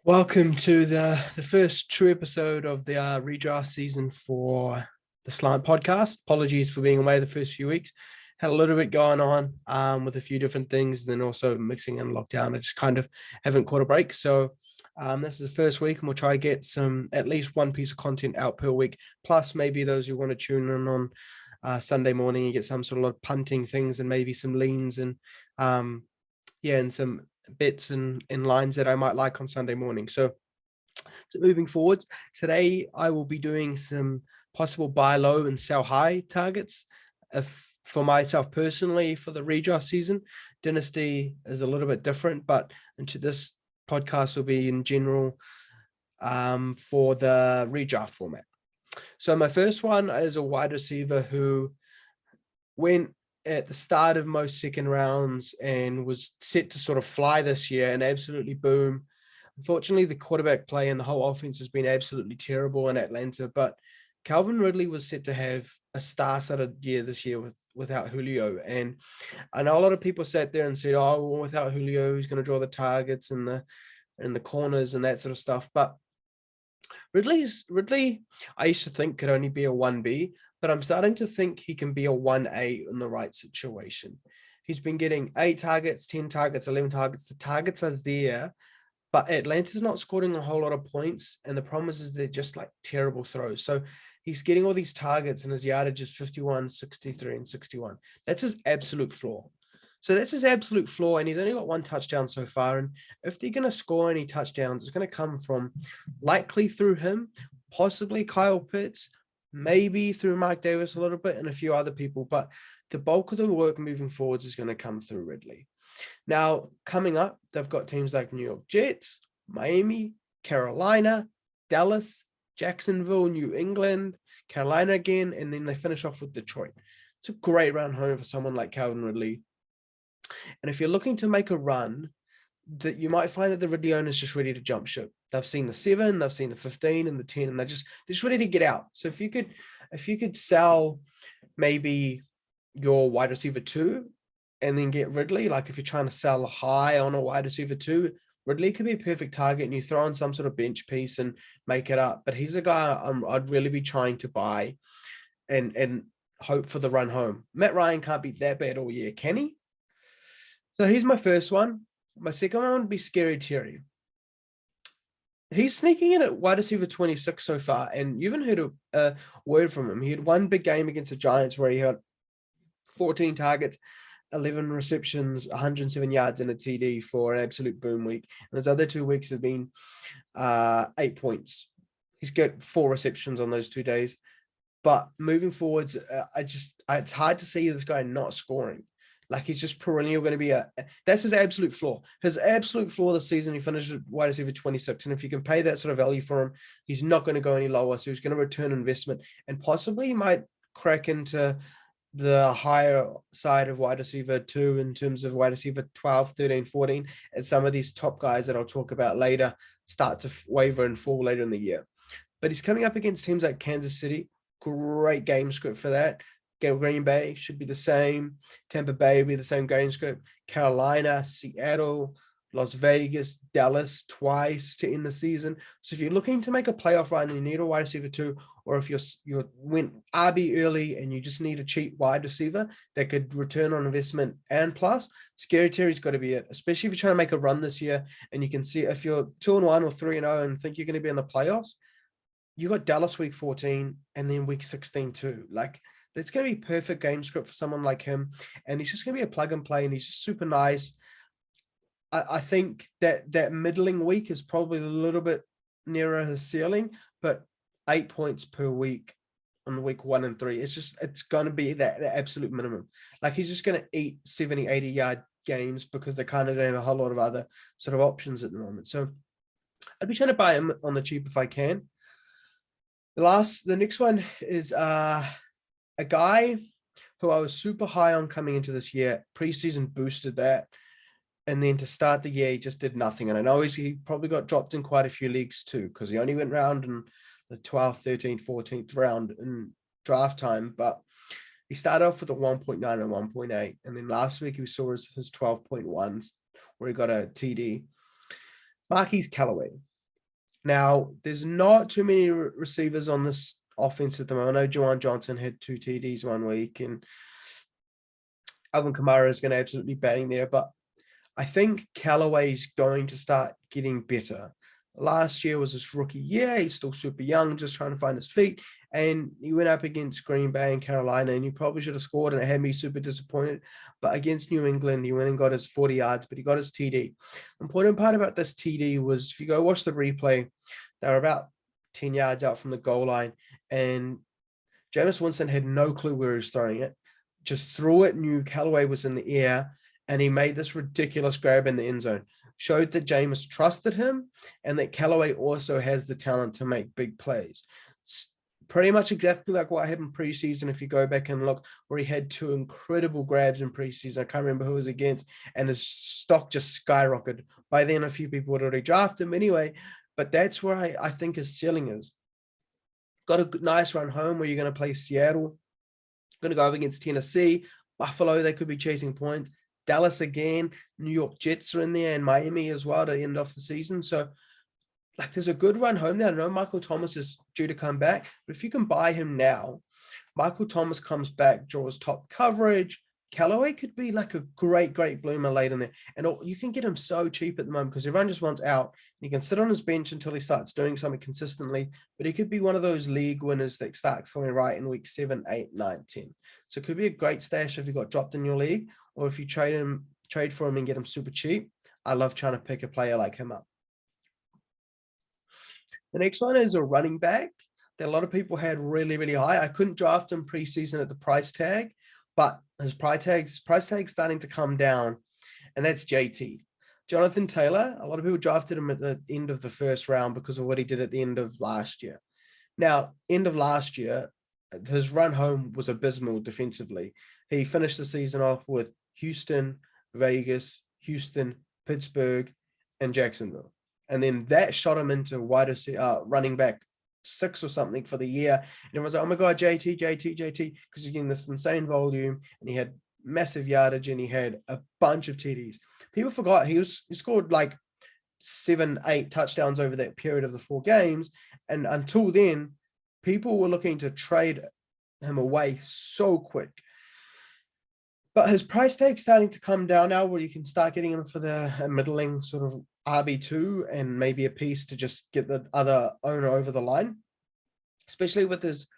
Welcome to the first true episode of the redraft season for the Slant podcast. Apologies for being away the first few weeks. Had a little bit going on with a few different things, then also mixing in lockdown. I just kind of haven't caught a break. So this is the first week, and we'll try to get at least one piece of content out per week. Plus, maybe those who want to tune in on Sunday morning and get some sort of punting things and maybe some leans and and some bits and lines that I might like on Sunday morning. So moving forwards, today I will be doing some possible buy low and sell high targets. For myself personally, for the redraft season, Dynasty is a little bit different, but into this podcast will be in general for the redraft format. So my first one is a wide receiver who went at the start of most second rounds and was set to sort of fly this year and absolutely boom. Unfortunately, the quarterback play and the whole offense has been absolutely terrible in Atlanta, but Calvin Ridley was set to have a star-studded year this year without Julio. And I know a lot of people sat there and said, oh, well, without Julio, he's going to draw the targets and the corners and that sort of stuff. But Ridley, I used to think could only be a 1B, but I'm starting to think he can be a 1A in the right situation. He's been getting 8 targets, 10 targets, 11 targets. The targets are there, but Atlanta's not scoring a whole lot of points. And the problem is they're just like terrible throws. So he's getting all these targets and his yardage is 51, 63, and 61. That's his absolute floor. So that's his absolute floor, and he's only got 1 touchdown so far. And if they're going to score any touchdowns, it's going to come from likely through him, possibly Kyle Pitts, maybe through Mike Davis a little bit, and a few other people. But the bulk of the work moving forwards is going to come through Ridley. Now, coming up, they've got teams like New York Jets, Miami, Carolina, Dallas, Jacksonville, New England, Carolina again, and then they finish off with Detroit. It's a great run home for someone like Calvin Ridley. And if you're looking to make a run, that you might find that the Ridley owner is just ready to jump ship. They've seen the 7, they've seen the 15 and the 10, and they're just ready to get out. So if you could sell maybe your wide receiver 2 and then get Ridley, like if you're trying to sell high on a wide receiver 2, Ridley could be a perfect target, and you throw on some sort of bench piece and make it up. But he's a guy I'd really be trying to buy and hope for the run home. Matt Ryan can't be that bad all year, can he? So here's my first one. My second one would be Scary Terry. He's sneaking in at wide receiver 26 so far, and you haven't heard a word from him. He had one big game against the Giants where he had 14 targets, 11 receptions, 107 yards, and a TD for an absolute boom week. And his other 2 weeks have been 8 points. He's got 4 receptions on those 2 days. But moving forwards, it's hard to see this guy not scoring. Like he's just perennial going to be that's his absolute floor. His absolute floor this season, he finished at wide receiver 26. And if you can pay that sort of value for him, he's not going to go any lower. So he's going to return investment and possibly might crack into the higher side of wide receiver 2 in terms of wide receiver 12, 13, 14. And some of these top guys that I'll talk about later start to waver and fall later in the year. But he's coming up against teams like Kansas City. Great game script for that. Green Bay should be the same. Tampa Bay will be the same game script. Carolina, Seattle, Las Vegas, Dallas twice to end the season. So if you're looking to make a playoff run and you need a wide receiver 2, or if you went RB early and you just need a cheap wide receiver that could return on investment and plus, Scary Terry's got to be it, especially if you're trying to make a run this year and you can see if you're 2-1 or 3-0 and think you're going to be in the playoffs, you got Dallas week 14 and then week 16 too. Like, it's going to be perfect game script for someone like him. And he's just going to be a plug and play, and he's just super nice. I think that middling week is probably a little bit nearer his ceiling, but 8 points per week on week 1 and 3. It's going to be that absolute minimum. Like he's just going to eat 70, 80 yard games because they kind of don't have a whole lot of other sort of options at the moment. So I'd be trying to buy him on the cheap if I can. The next one is a guy who I was super high on coming into this year. Preseason boosted that. And then to start the year, he just did nothing. And I know he probably got dropped in quite a few leagues too, because he only went round in the 12th, 13th, 14th round in draft time. But he started off with a 1.9 and 1.8. And then last week, we saw his 12.1s where he got a TD. Marquis Callaway. Now, there's not too many receivers on this offense at the moment. I know Juwan Johnson had 2 TDs 1 week, and Alvin Kamara is going to absolutely bang there. But I think Callaway's going to start getting better. Last year was his rookie year. He's still super young, just trying to find his feet. And he went up against Green Bay and Carolina, and he probably should have scored, and it had me super disappointed. But against New England, he went and got his 40 yards, but he got his TD. The important part about this TD was, if you go watch the replay, they were about 10 yards out from the goal line, and Jameis Winston had no clue where he was throwing it. Just threw it, knew Callaway was in the air, and he made this ridiculous grab in the end zone. Showed that Jameis trusted him, and that Callaway also has the talent to make big plays. It's pretty much exactly like what happened preseason. If you go back and look, where he had 2 incredible grabs in preseason, I can't remember who it was against, and his stock just skyrocketed. By then, a few people had already drafted him anyway, but that's where I think his ceiling is. Got a nice run home where you're going to play Seattle, going to go up against Tennessee, Buffalo, they could be chasing points. Dallas again, New York Jets are in there, and Miami as well to end off the season. So, like, there's a good run home there. I know Michael Thomas is due to come back, but if you can buy him now, Michael Thomas comes back, draws top coverage. Callaway could be like a great bloomer late in there. And you can get him so cheap at the moment because everyone just wants out. He can sit on his bench until he starts doing something consistently, but he could be one of those league winners that starts coming right in week 7, 8, 9, 10. So it could be a great stash if you got dropped in your league, or if you trade for him and get him super cheap. I love trying to pick a player like him up. The next one is a running back that a lot of people had really high. I couldn't draft him preseason at the price tag, but his price tag's starting to come down, and that's JT. Jonathan Taylor. A lot of people drafted him at the end of the first round because of what he did at the end of last year. Now, end of last year, his run home was abysmal defensively. He finished the season off with Houston, Vegas, Houston, Pittsburgh, and Jacksonville. And then that shot him into running back 6 or something for the year. And everyone's like, oh my God, JT, because he's getting this insane volume, and he had massive yardage, and he had a bunch of TDs. People forgot he scored like 7, 8 touchdowns over that period of the 4 games. And until then, people were looking to trade him away so quick. But his price tag's starting to come down now, where you can start getting him for the middling sort of RB2 and maybe a piece to just get the other owner over the line, especially with his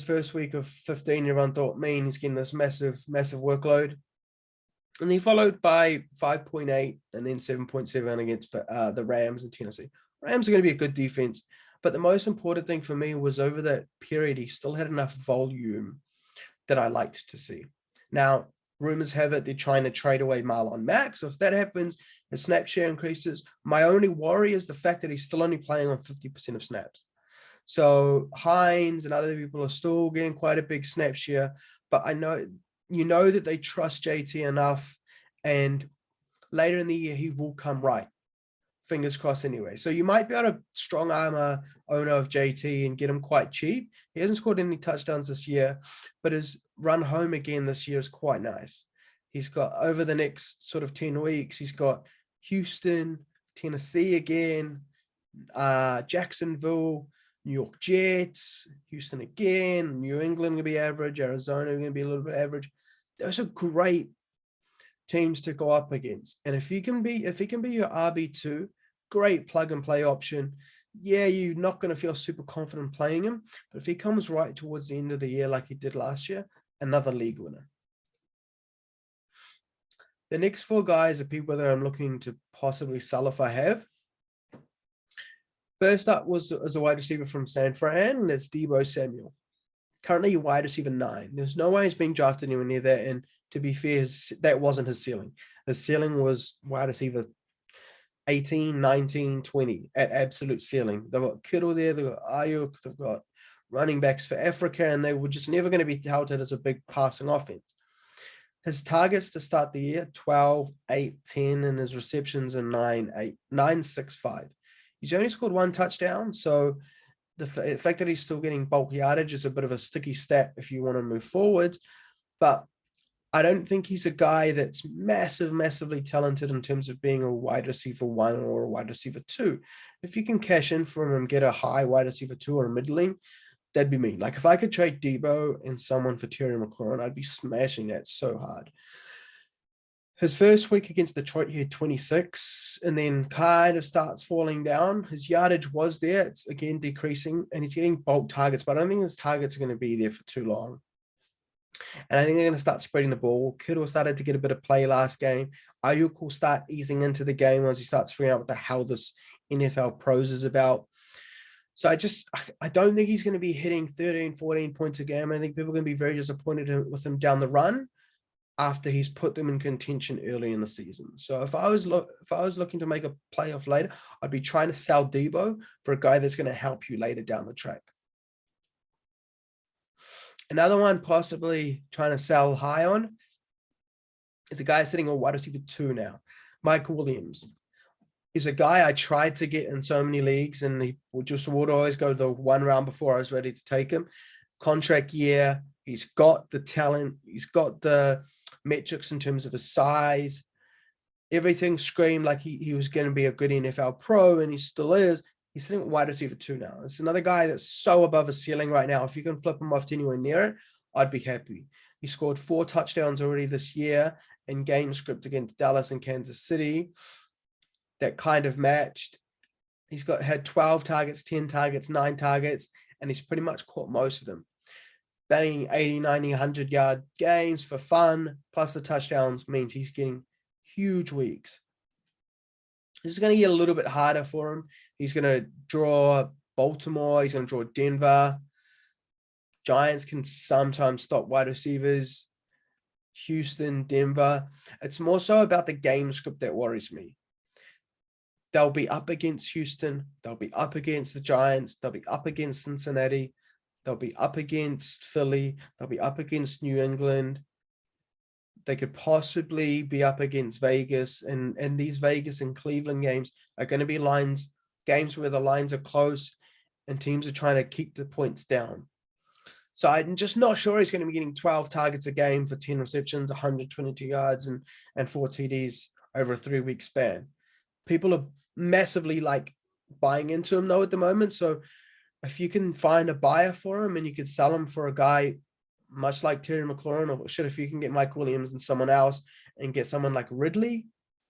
first week of 15. Everyone thought, he's getting this massive workload. And he followed by 5.8 and then 7.7 against the Rams and Tennessee. Rams are going to be a good defense, but the most important thing for me was over that period, he still had enough volume that I liked to see. Now, rumors have it they're trying to trade away Marlon Mack. So if that happens, his snap share increases. My only worry is the fact that he's still only playing on 50% of snaps. So Hines and other people are still getting quite a big snap share, but I know that they trust JT enough, and later in the year he will come right. Fingers crossed anyway. So you might be able to strong armor owner of JT and get him quite cheap. He hasn't scored any touchdowns this year, but his run home again this year is quite nice. He's got, over the next sort of 10 weeks, he's got Houston, Tennessee again, Jacksonville, New York Jets, Houston again, New England going to be average, Arizona going to be a little bit average. Those are great teams to go up against. And if he can be your RB2, great plug and play option. Yeah, you're not going to feel super confident playing him, but if he comes right towards the end of the year like he did last year, another league winner. The next 4 guys are people that I'm looking to possibly sell if I have. First up was as a wide receiver from San Fran, and that's Deebo Samuel. Currently wide receiver 9. There's no way he's being drafted anywhere near that, and to be fair, that wasn't his ceiling. His ceiling was wide receiver 18, 19, 20 at absolute ceiling. They've got Kittle there, they've got Ayuk, they've got running backs for Africa, and they were just never going to be touted as a big passing offense. His targets to start the year, 12, 8, 10, and his receptions are 9, 8, 9, 6, 5. He's only scored 1 touchdown, so the fact that he's still getting bulk yardage is a bit of a sticky stat if you want to move forward. But I don't think he's a guy that's massively talented in terms of being a wide receiver 1 or a wide receiver 2. If you can cash in from him and get a high wide receiver 2 or a middling, that'd be me. Like if I could trade Deebo and someone for Terry McLaurin, I'd be smashing that so hard. His first week against Detroit, he had 26 and then kind of starts falling down. His yardage was there. It's again decreasing and he's getting bulk targets, but I don't think his targets are going to be there for too long. And I think they're going to start spreading the ball. Kittle started to get a bit of play last game. Ayuk will start easing into the game once he starts figuring out what the hell this NFL pros is about. So I don't think he's going to be hitting 13, 14 points a game. I think people are going to be very disappointed with him down the run after he's put them in contention early in the season. So if I was looking to make a playoff later, I'd be trying to sell Deebo for a guy that's going to help you later down the track. Another one possibly trying to sell high on is a guy sitting on wide receiver 2 now, Michael Williams. He's a guy I tried to get in so many leagues and he would always go the one round before I was ready to take him. Contract year, he's got the talent, he's got the metrics in terms of his size. Everything screamed like he was going to be a good NFL pro, and he still is. He's sitting at wide receiver 2 now. It's another guy that's so above his ceiling right now. If you can flip him off to anywhere near it, I'd be happy. He scored 4 touchdowns already this year in game script against Dallas and Kansas City. That kind of matched. He's had 12 targets, 10 targets, 9 targets, and he's pretty much caught most of them. Banging 80, 90, 100-yard games for fun, plus the touchdowns means he's getting huge weeks. This is going to get a little bit harder for him. He's going to draw Baltimore. He's going to draw Denver. Giants can sometimes stop wide receivers. Houston, Denver. It's more so about the game script that worries me. They'll be up against Houston. They'll be up against the Giants. They'll be up against Cincinnati. They'll be up against Philly. They'll be up against New England. They could possibly be up against Vegas. And these Vegas and Cleveland games are going to be games where the lines are close and teams are trying to keep the points down. So I'm just not sure he's going to be getting 12 targets a game for 10 receptions, 122 yards and 4 TDs over a 3-week span. People are massively buying into him though at the moment. So if you can find a buyer for him and you could sell him for a guy much like Terry McLaurin, or if you can get Mike Williams and someone else and get someone like Ridley,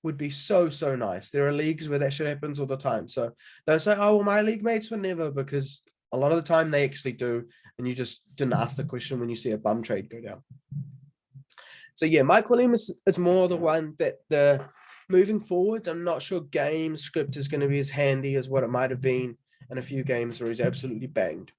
would be so nice. There are leagues where that shit happens all the time. So don't say, oh, well, my league mates would never, because a lot of the time they actually do. And you just didn't ask the question when you see a bum trade go down. So yeah, Mike Williams is more the one that moving forward, I'm not sure game script is going to be as handy as what it might have been in a few games where he's absolutely banged.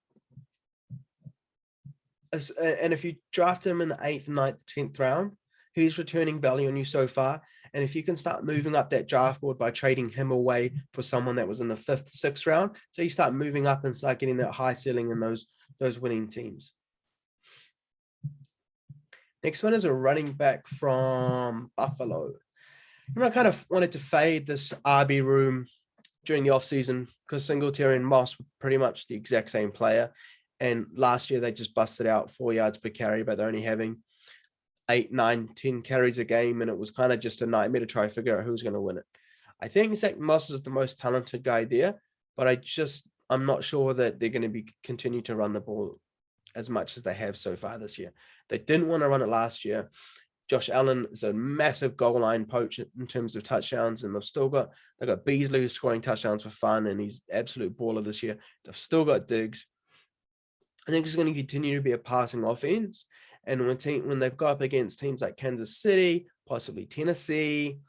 And if you draft him in the 8th, 9th, 10th round, he's returning value on you so far. And if you can start moving up that draft board by trading him away for someone that was in the 5th, 6th round, so you start moving up and start getting that high ceiling in those winning teams. Next one is a running back from Buffalo. I kind of wanted to fade this RB room during the offseason because Singletary and Moss were pretty much the exact same player. And last year they just busted out 4 yards per carry, but they're only having 8, 9, 10 carries a game. And it was kind of just a nightmare to try to figure out who's going to win it. I think Zach Moss is the most talented guy there, but I'm not sure that they're going to continue to run the ball as much as they have so far this year. They didn't want to run it last year. Josh Allen is a massive goal line poach in terms of touchdowns, and they've got Beasley who's scoring touchdowns for fun, and he's absolute baller this year. They've still got Diggs. I think it's going to continue to be a passing offense. And when they've got up against teams like Kansas City, possibly Tennessee,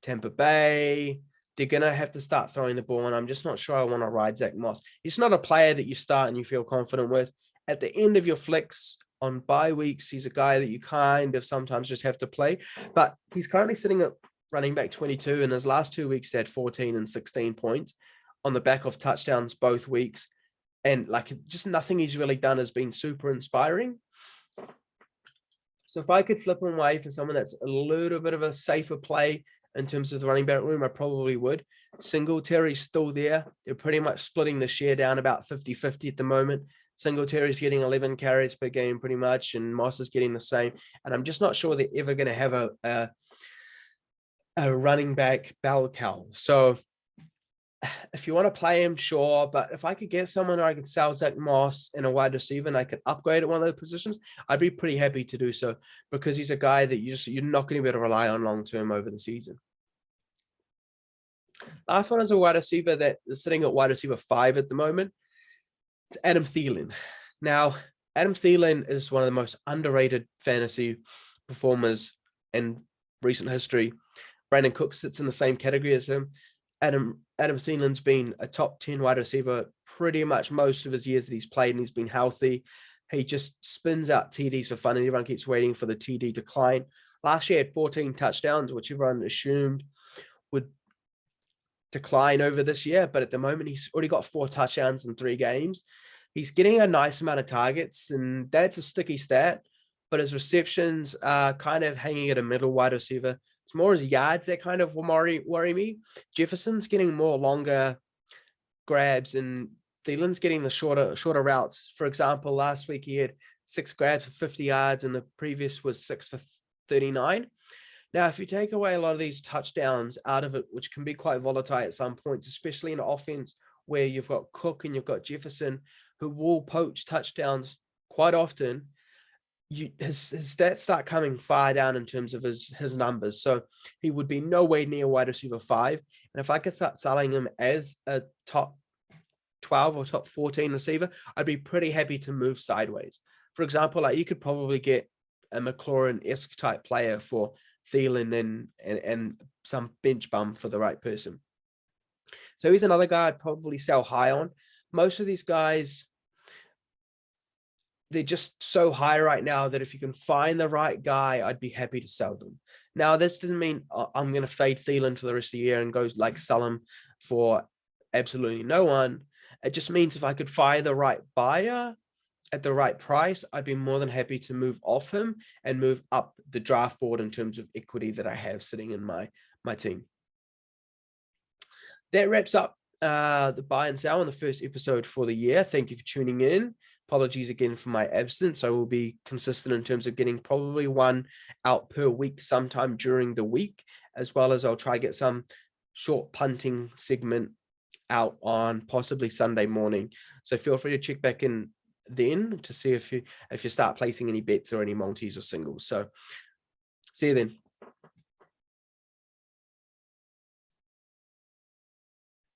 Tampa Bay, they're going to have to start throwing the ball. And I'm just not sure I want to ride Zach Moss. He's not a player that you start and you feel confident with. At the end of your flex on bye weeks, he's a guy that you kind of sometimes just have to play. But he's currently sitting at running back 22. In his last 2 weeks, he had 14 and 16 points on the back of touchdowns both weeks. And just nothing he's really done has been super inspiring. So if I could flip him away for someone that's a little bit of a safer play in terms of the running back room, I probably would. Singletary's still there. They're pretty much splitting the share down about 50-50 at the moment. Singletary's getting 11 carries per game pretty much, and Moss is getting the same. And I'm just not sure they're ever going to have a running back bell cow. So if you want to play him, sure. But if I could get someone where I could sell Zach Moss in a wide receiver and I could upgrade at one of those positions, I'd be pretty happy to do so, because he's a guy that you're not going to be able to rely on long term over the season. Last one is a wide receiver that is sitting at wide receiver 5 at the moment. It's Adam Thielen. Now, Adam Thielen is one of the most underrated fantasy performers in recent history. Brandon Cook sits in the same category as him. Adam Thielen's been a top 10 wide receiver pretty much most of his years that he's played, and he's been healthy. He just spins out TDs for fun, and everyone keeps waiting for the TD decline. Last year, he had 14 touchdowns, which everyone assumed would decline over this year, but at the moment, he's already got 4 touchdowns in 3 games. He's getting a nice amount of targets, and that's a sticky stat, but his receptions are kind of hanging at a middle wide receiver. It's more his yards that kind of worry me. Jefferson's getting more longer grabs, and Thielen's getting the shorter routes. For example, last week he had 6 grabs for 50 yards, and the previous was 6 for 39. Now, if you take away a lot of these touchdowns out of it, which can be quite volatile at some points, especially in an offense where you've got Cook and you've got Jefferson, who will poach touchdowns quite often, his stats start coming far down in terms of his numbers. So he would be nowhere near wide receiver 5. And if I could start selling him as a top 12 or top 14 receiver, I'd be pretty happy to move sideways. For example, like you could probably get a McLaurin-esque type player for Thielen and some bench bum for the right person. So he's another guy I'd probably sell high on. Most of these guys, they're just so high right now that if you can find the right guy, I'd be happy to sell them. Now, this doesn't mean I'm going to fade Thielen for the rest of the year and go like sell him for absolutely no one. It just means if I could find the right buyer at the right price, I'd be more than happy to move off him and move up the draft board in terms of equity that I have sitting in my team. That wraps up the buy and sell on the first episode for the year. Thank you for tuning in. Apologies again for my absence. I will be consistent in terms of getting probably one out per week sometime during the week, as well as I'll try get some short punting segment out on possibly Sunday morning. So feel free to check back in then to see if you start placing any bets or any multis or singles. So see you then.